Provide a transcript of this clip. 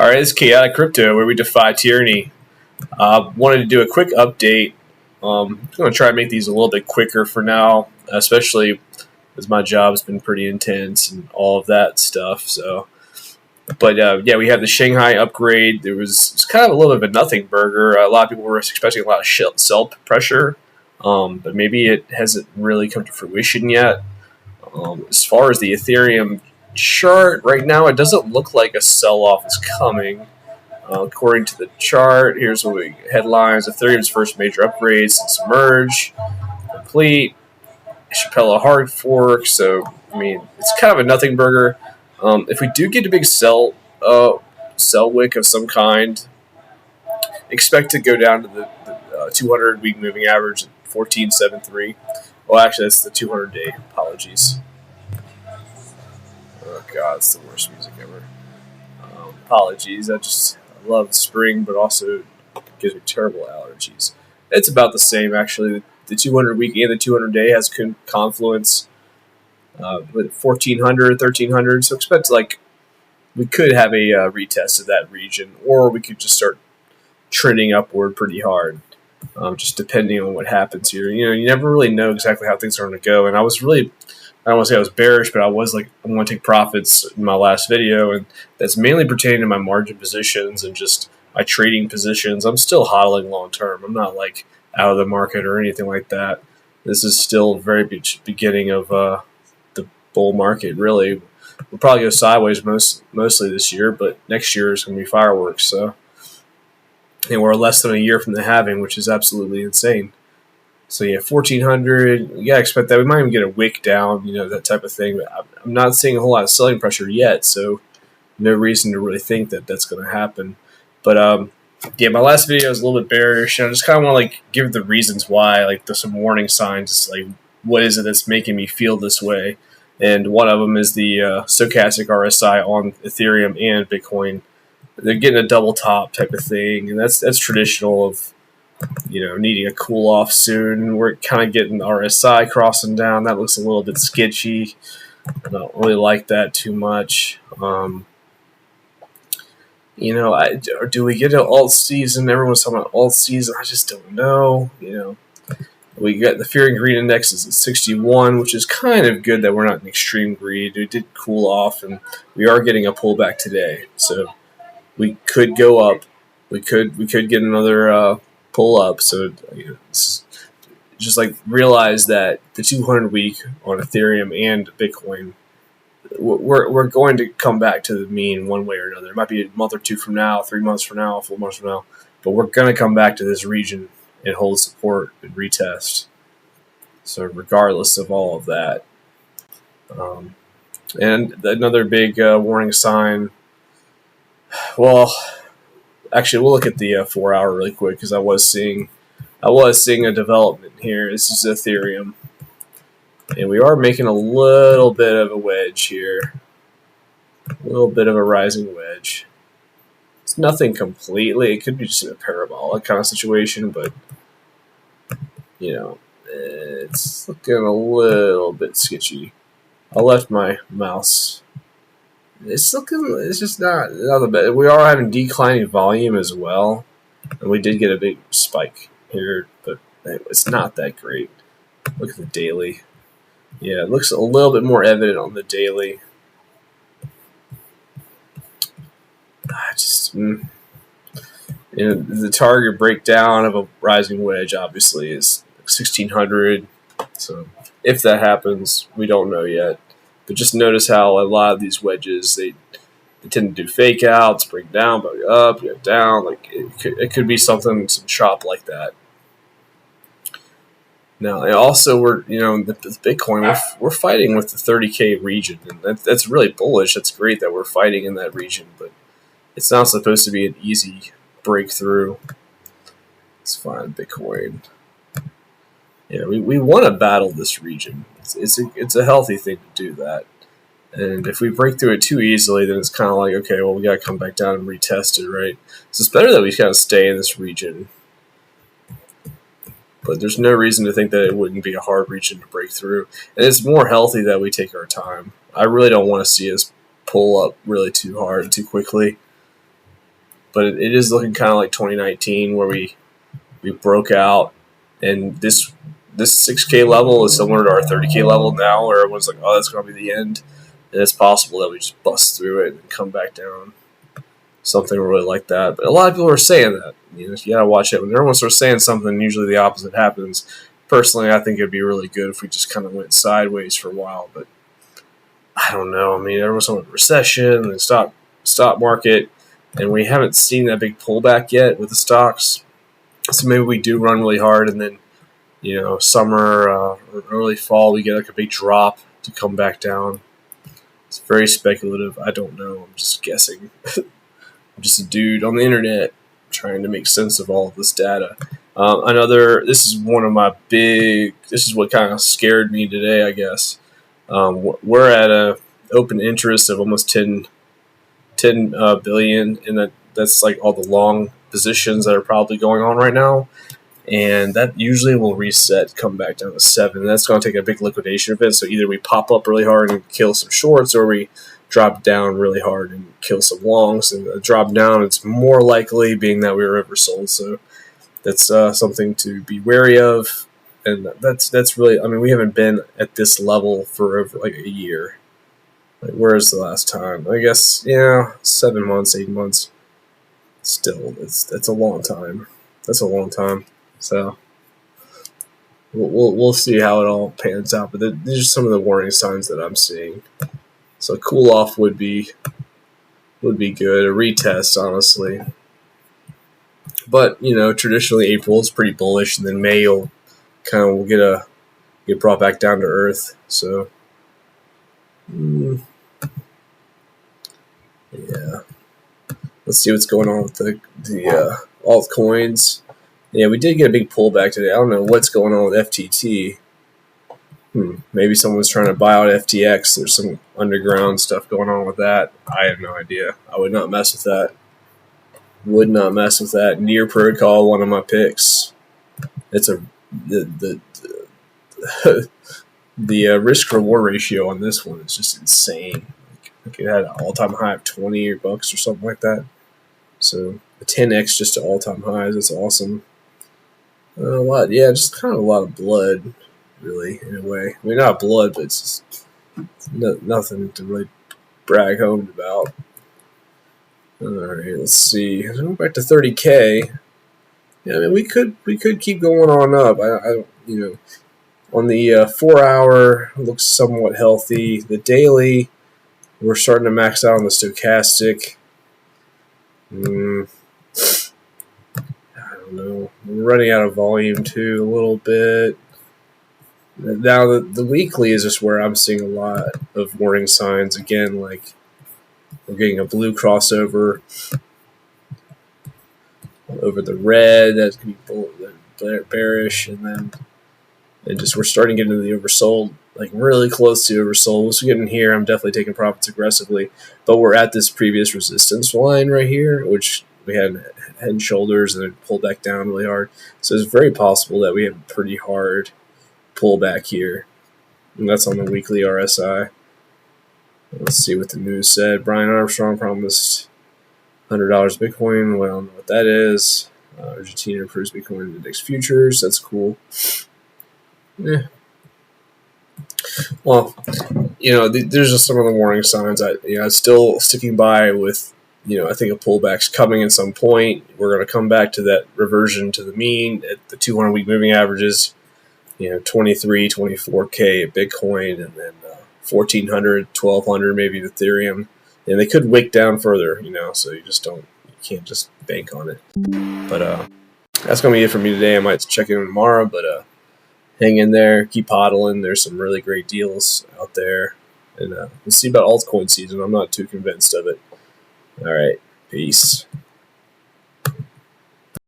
All right, it's KevinSvensonCrypto, where we defy tyranny. Wanted to do a quick update. I'm going to try and make these a little bit quicker for now, especially as my job's been pretty intense and all of that stuff. Yeah, we had the Shanghai upgrade. It's kind of a little bit of a nothing burger. A lot of people were expecting a lot of sell pressure, but maybe it hasn't really come to fruition yet. As far as the Ethereum chart right now, it doesn't look like a sell-off is coming. According to the chart, here's what we headlines: Ethereum's first major upgrade since merge complete. Chappelle hard fork. So I mean, it's kind of a nothing burger. If we do get a big sell wick of some kind, expect to go down to the 200-week moving average at 14.73. Well, actually, that's the 200-day. Apologies. Oh God, it's the worst music ever. Apologies. I love spring, but also gives me terrible allergies. It's about the same, actually. The 200-week and the 200-day has confluence with 1,400, 1,300. So expect we could have a retest of that region, or we could just start trending upward pretty hard, just depending on what happens here. You never really know exactly how things are going to go. And I don't want to say I was bearish, but I was like, I'm going to take profits in my last video, and that's mainly pertaining to my margin positions and just my trading positions. I'm still hodling long term. I'm not out of the market or anything like that. This is still very beginning of the bull market. Really, we'll probably go sideways mostly this year, but next year is going to be fireworks. So, and we're less than a year from the halving, which is absolutely insane. So yeah, 1,400. You gotta expect that. We might even get a wick down, that type of thing. But I'm not seeing a whole lot of selling pressure yet, so no reason to really think that that's going to happen. But yeah, my last video was a little bit bearish, and I just kind of want to give the reasons why, there's some warning signs. What is it that's making me feel this way? And one of them is the stochastic RSI on Ethereum and Bitcoin. They're getting a double top type of thing, and that's traditional of needing a cool off soon. We're kind of getting the RSI crossing down. That looks a little bit sketchy. I don't really like that too much. Do we get an alt season? Everyone's talking about alt season. I just don't know. We got the fear and greed index is at 61, which is kind of good that we're not in extreme greed. It did cool off, and we are getting a pullback today. So we could go up. We could get another pull up. So just realize that the 200-week on Ethereum and Bitcoin, we're going to come back to the mean one way or another. It might be a month or two from now, 3 months from now, 4 months from now, but we're going to come back to this region and hold support and retest. So regardless of all of that, and another big warning sign. Well, actually, we'll look at the 4 hour really quick because I was seeing a development here. This is Ethereum, and we are making a little bit of a wedge here, a little bit of a rising wedge. It's nothing completely. It could be just a parabolic kind of situation, but it's looking a little bit sketchy. I left my mouse. It's just not the best. We are having declining volume as well, and we did get a big spike here, but it's not that great. Look at the daily. Yeah, it looks a little bit more evident on the daily. The target breakdown of a rising wedge obviously is 1,600. So if that happens, we don't know yet. But just notice how a lot of these wedges, they tend to do fake outs, break down, break up, break down. It could be some chop like that. Now, and also we're the Bitcoin, we're fighting with the 30K region, and that's really bullish. That's great that we're fighting in that region, but it's not supposed to be an easy breakthrough. It's fine, Bitcoin. We want to battle this region. It's a healthy thing to do that. And if we break through it too easily, then it's kind of okay, well, we got to come back down and retest it, right? So it's better that we kind of stay in this region. But there's no reason to think that it wouldn't be a hard region to break through. And it's more healthy that we take our time. I really don't want to see us pull up really too hard, too quickly. but it is looking kind of like 2019 where we broke out, and this 6K level is similar to our 30K level now, where everyone's like, oh, that's going to be the end, and it's possible that we just bust through it and come back down. Something really like that. But a lot of people are saying that. You got to watch it. When everyone starts saying something, usually the opposite happens. Personally, I think it'd be really good if we just kind of went sideways for a while, but I don't know. I mean, everyone's talking about recession and stock market, and we haven't seen that big pullback yet with the stocks. So maybe we do run really hard, and then summer or early fall we get like a big drop to come back down. It's very speculative. I don't know. I'm just guessing. I'm just a dude on the internet trying to make sense of all of this data. This is what kind of scared me today, I guess. We're at a open interest of almost 10 billion, and that's like all the long positions that are probably going on right now. And that usually will reset, come back down to 7. That's going to take a big liquidation event. So either we pop up really hard and kill some shorts, or we drop down really hard and kill some longs. And the drop down, it's more likely being that we were oversold. So that's something to be wary of. And that's really, I mean, we haven't been at this level for over like a year. Like, where's the last time? I guess, 7 months, 8 months. Still, that's a long time. That's a long time. So we'll see how it all pans out. But these are some of the warning signs that I'm seeing. So cool off would be good. A retest, honestly. But traditionally April is pretty bullish, and then May will get brought back down to earth. So yeah, let's see what's going on with the altcoins. Yeah, we did get a big pullback today. I don't know what's going on with FTT. Maybe someone's trying to buy out FTX. There's some underground stuff going on with that. I have no idea. I would not mess with that. Would not mess with that. Near Protocol, one of my picks. It's the risk reward ratio on this one is just insane. Like it had an all-time high of $20 or something like that. So a 10x just to all-time highs. That's awesome. Just kind of a lot of blood, really, in a way. I mean, not blood, but it's just nothing to really brag home about. All right, let's see. Go back to 30K. Yeah, I mean, we could keep going on up. I on the 4 hour looks somewhat healthy. The daily, we're starting to max out on the stochastic. I don't know. We're running out of volume too a little bit. Now the weekly is just where I'm seeing a lot of warning signs again. Like we're getting a blue crossover over the red. That's gonna be bearish, and just we're starting to get into the oversold, like really close to oversold. Once we get in here, I'm definitely taking profits aggressively. But we're at this previous resistance line right here, which we had head and shoulders and then pulled back down really hard. So it's very possible that we have a pretty hard pullback here. And that's on the weekly RSI. Let's see what the news said. Brian Armstrong promised $100 Bitcoin. Well, I don't know what that is. Argentina improves Bitcoin index futures. That's cool. Yeah. Well, there's just some of the warning signs. I'm still sticking by with, I think a pullback's coming at some point. We're going to come back to that reversion to the mean at the 200-week moving averages. 23, 24K at Bitcoin, and then 1,400, 1,200 maybe with Ethereum. And they could wick down further, so you can't just bank on it. But that's going to be it for me today. I might check in tomorrow, but hang in there, keep hodling. There's some really great deals out there. And we'll see about altcoin season. I'm not too convinced of it. All right, peace.